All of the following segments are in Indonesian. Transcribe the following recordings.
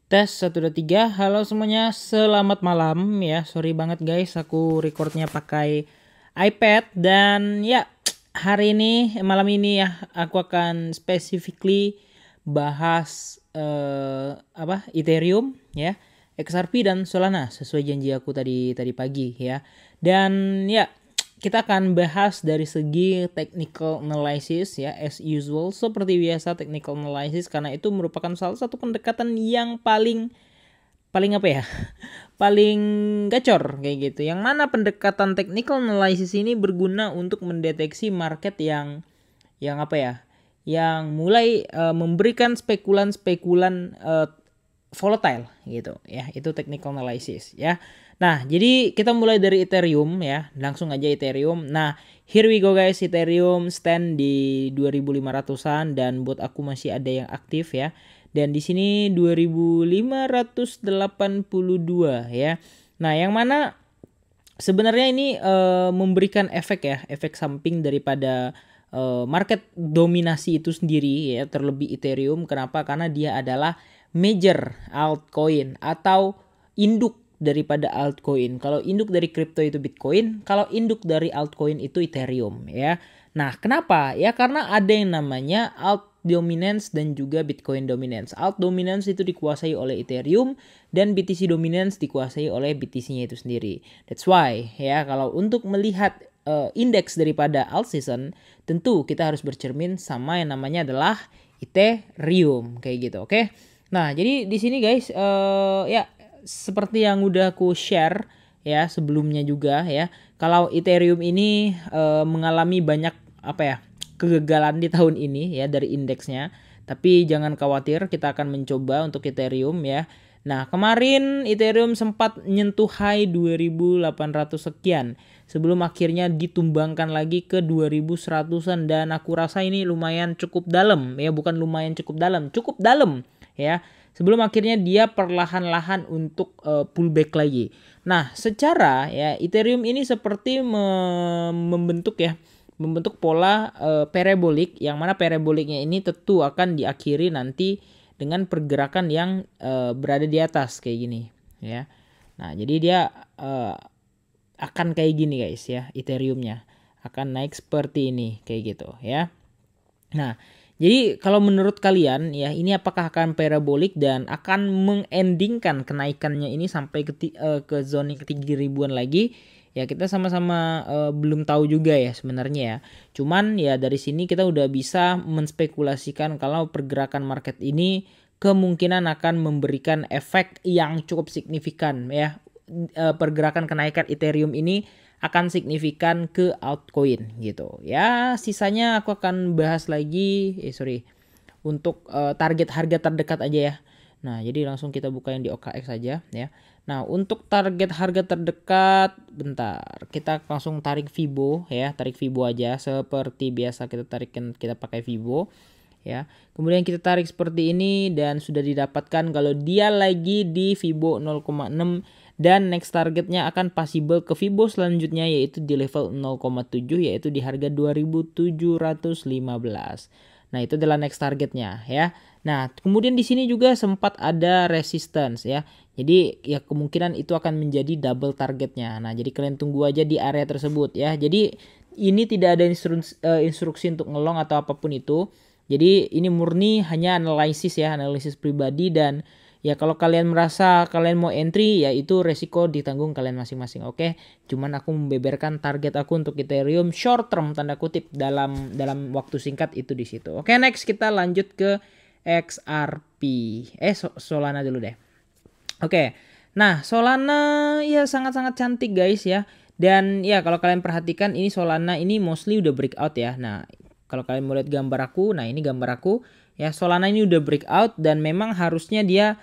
Tes 1 2 3. Halo semuanya, selamat malam ya. Sorry banget guys, aku recordnya pakai iPad. Dan ya, hari ini malam ini ya aku akan specifically bahas Ethereum ya, XRP dan Solana sesuai janji aku tadi pagi ya. Dan ya, kita akan bahas dari segi technical analysis ya, as usual seperti biasa technical analysis, karena itu merupakan salah satu pendekatan yang paling apa ya paling gacor kayak gitu, yang mana pendekatan technical analysis ini berguna untuk mendeteksi market yang apa ya, yang mulai memberikan spekulan volatile gitu ya. Itu technical analysis ya. Nah, jadi kita mulai dari Ethereum ya. Langsung aja Ethereum. Nah, here we go guys. Ethereum stand di 2500-an dan buat aku masih ada yang aktif ya. Dan di sini 2582 ya. Nah, yang mana sebenarnya ini memberikan efek ya, efek samping daripada market dominasi itu sendiri ya, terlebih Ethereum. Kenapa? Karena dia adalah major altcoin atau induk daripada altcoin. Kalau induk dari kripto itu Bitcoin, kalau induk dari altcoin itu Ethereum ya. Nah, kenapa? Ya karena ada yang namanya alt dominance dan juga Bitcoin dominance. Alt dominance itu dikuasai oleh Ethereum dan BTC dominance dikuasai oleh BTC-nya itu sendiri. That's why ya, kalau untuk melihat indeks daripada alt season, tentu kita harus bercermin sama yang namanya adalah Ethereum kayak gitu, oke? Nah, jadi di sini guys ya seperti yang udah aku share ya sebelumnya juga ya, kalau Ethereum ini mengalami banyak apa ya, kegagalan di tahun ini ya dari indeksnya. Tapi jangan khawatir, kita akan mencoba untuk Ethereum ya. Nah, kemarin Ethereum sempat menyentuh high 2800 sekian sebelum akhirnya ditumbangkan lagi ke 2100-an, dan aku rasa ini lumayan cukup dalam ya, bukan lumayan cukup dalam ya. Sebelum akhirnya dia perlahan-lahan untuk pullback lagi. Nah, secara ya Ethereum ini seperti membentuk ya, membentuk pola parabolik, yang mana paraboliknya ini tentu akan diakhiri nanti dengan pergerakan yang berada di atas kayak gini ya. Nah, jadi dia akan kayak gini guys ya, Ethereumnya akan naik seperti ini kayak gitu ya. Nah, jadi kalau menurut kalian ya, ini apakah akan parabolik dan akan mengendingkan kenaikannya ini sampai ke zona ke 3000-an lagi? Ya kita sama-sama belum tahu juga ya sebenarnya ya. Cuman ya dari sini kita udah bisa menspekulasikan kalau pergerakan market ini kemungkinan akan memberikan efek yang cukup signifikan ya. Pergerakan kenaikan Ethereum ini akan signifikan ke altcoin gitu. Ya, sisanya aku akan bahas lagi untuk target harga terdekat aja ya. Nah, jadi langsung kita buka yang di OKX aja ya. Nah, untuk target harga terdekat, bentar, kita langsung tarik Fibo ya, tarik Fibo aja seperti biasa kita pakai Fibo ya. Kemudian kita tarik seperti ini dan sudah didapatkan kalau dia lagi di Fibo 0,6, dan next targetnya akan possible ke Fibo selanjutnya yaitu di level 0,7, yaitu di harga 2715. Nah, itu adalah next targetnya ya. Nah, kemudian di sini juga sempat ada resistance ya. Jadi ya kemungkinan itu akan menjadi double targetnya. Nah, jadi kalian tunggu aja di area tersebut ya. Jadi ini tidak ada instruksi untuk ngelong atau apapun itu. Jadi ini murni hanya analisis ya, analisis pribadi. Dan ya kalau kalian merasa kalian mau entry, ya itu resiko ditanggung kalian masing-masing, oke? Cuman aku membeberkan target aku untuk Ethereum short term tanda kutip dalam waktu singkat itu di situ. Oke, next kita lanjut ke XRP. Solana dulu deh. Oke. Nah, Solana ya sangat-sangat cantik guys ya. Dan ya kalau kalian perhatikan ini Solana ini mostly udah breakout ya. Nah, kalau kalian mau lihat gambar aku, nah ini gambar aku ya, Solana ini udah breakout dan memang harusnya dia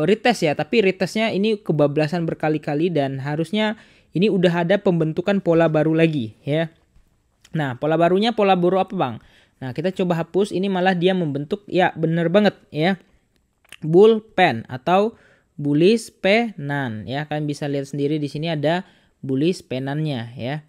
retest ya, tapi retestnya ini kebablasan berkali-kali dan harusnya ini udah ada pembentukan pola baru lagi ya. Nah, pola barunya pola baru apa bang? Nah, kita coba hapus, ini malah dia membentuk ya bener banget ya, bull pen atau bullish penan ya. Kalian bisa lihat sendiri di sini ada bullish penannya ya.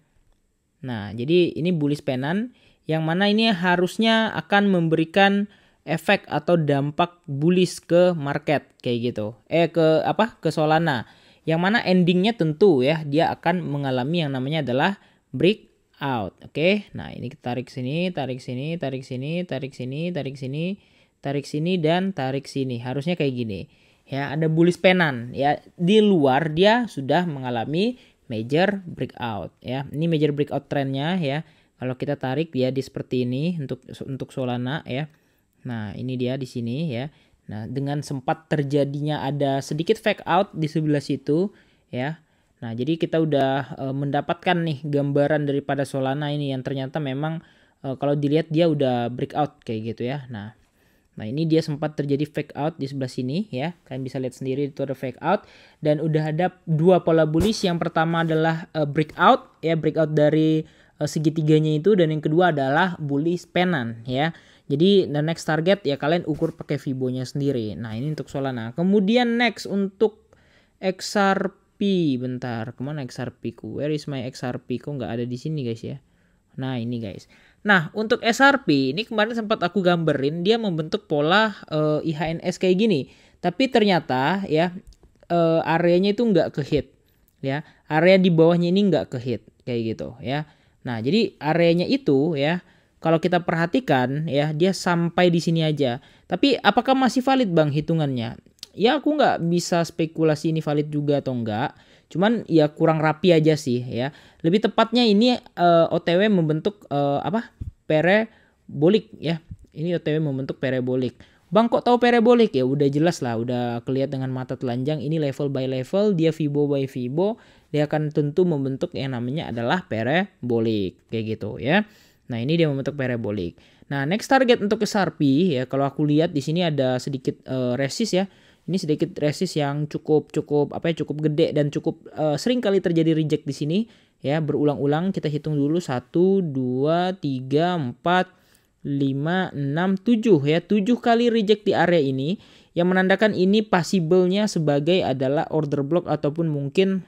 Nah, jadi ini bullish penan yang mana ini harusnya akan memberikan efek atau dampak bullish ke market kayak gitu. Ke Solana. Yang mana endingnya tentu ya dia akan mengalami yang namanya adalah breakout. Oke. Nah, ini kita tarik sini, tarik sini, tarik sini, tarik sini, tarik sini, tarik sini dan tarik sini. Harusnya kayak gini. Ya, ada bullish penan ya. Di luar dia sudah mengalami major breakout ya. Ini major breakout trennya ya. Kalau kita tarik dia di seperti ini untuk Solana ya. Nah, ini dia di sini ya. Nah, dengan sempat terjadinya ada sedikit fake out di sebelah situ ya. Nah, jadi kita udah mendapatkan nih gambaran daripada Solana ini yang ternyata memang kalau dilihat dia udah breakout kayak gitu ya. Nah, ini dia sempat terjadi fake out di sebelah sini ya. Kalian bisa lihat sendiri itu ada fake out dan udah ada dua pola bullish. Yang pertama adalah breakout ya, breakout dari segitiganya itu, dan yang kedua adalah bullish penan ya. Jadi the next target ya kalian ukur pakai Fibo-nya sendiri. Nah, ini untuk Solana. Kemudian next untuk XRP. Bentar, kemana XRP ku? Where is my XRP? Kok nggak ada di sini guys ya? Nah, ini guys. Nah, untuk XRP ini kemarin sempat aku gambarin dia membentuk pola IHNS kayak gini. Tapi ternyata ya areanya itu nggak ke hit ya. Area di bawahnya ini nggak ke hit kayak gitu ya. Nah, jadi areanya itu ya kalau kita perhatikan ya dia sampai di sini aja. Tapi apakah masih valid Bang hitungannya? Ya aku nggak bisa spekulasi ini valid juga atau enggak. Cuman ya kurang rapi aja sih ya. Lebih tepatnya ini OTW membentuk parabolic ya. Ini OTW membentuk parabolic. Bang kok tahu parabolic? Ya udah jelas lah, udah kelihatan dengan mata telanjang ini level by level, dia Fibo by Fibo, dia akan tentu membentuk yang namanya adalah parabolic kayak gitu ya. Nah, ini dia membentuk parabolic. Nah, next target untuk XRP ya, kalau aku lihat di sini ada sedikit resist ya. Ini sedikit resist yang cukup gede dan cukup sering kali terjadi reject di sini ya, berulang-ulang. Kita hitung dulu 1 2 3 4 5 6 7 ya. 7 kali reject di area ini yang menandakan ini possible-nya sebagai adalah order block ataupun mungkin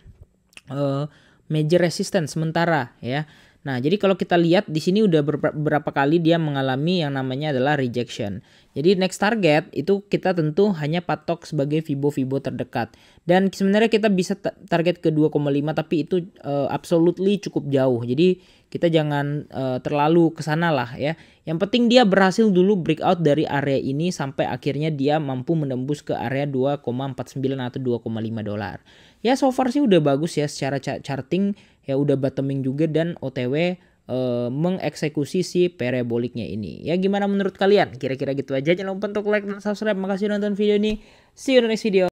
major resistance sementara ya. Nah, jadi kalau kita lihat di sini udah beberapa kali dia mengalami yang namanya adalah rejection. Jadi next target itu kita tentu hanya patok sebagai Fibo terdekat. Dan sebenarnya kita bisa target ke 2,5 tapi itu absolutely cukup jauh. Jadi kita jangan terlalu kesana lah ya. Yang penting dia berhasil dulu breakout dari area ini sampai akhirnya dia mampu menembus ke area 2,49 atau 2,5 dolar. Ya so far sih udah bagus ya secara charting ya, udah bottoming juga dan OTW mengeksekusi si paraboliknya ini. Ya gimana menurut kalian? Kira-kira gitu aja. Jangan lupa untuk like dan subscribe. Makasih nonton video ini. See you in the next video.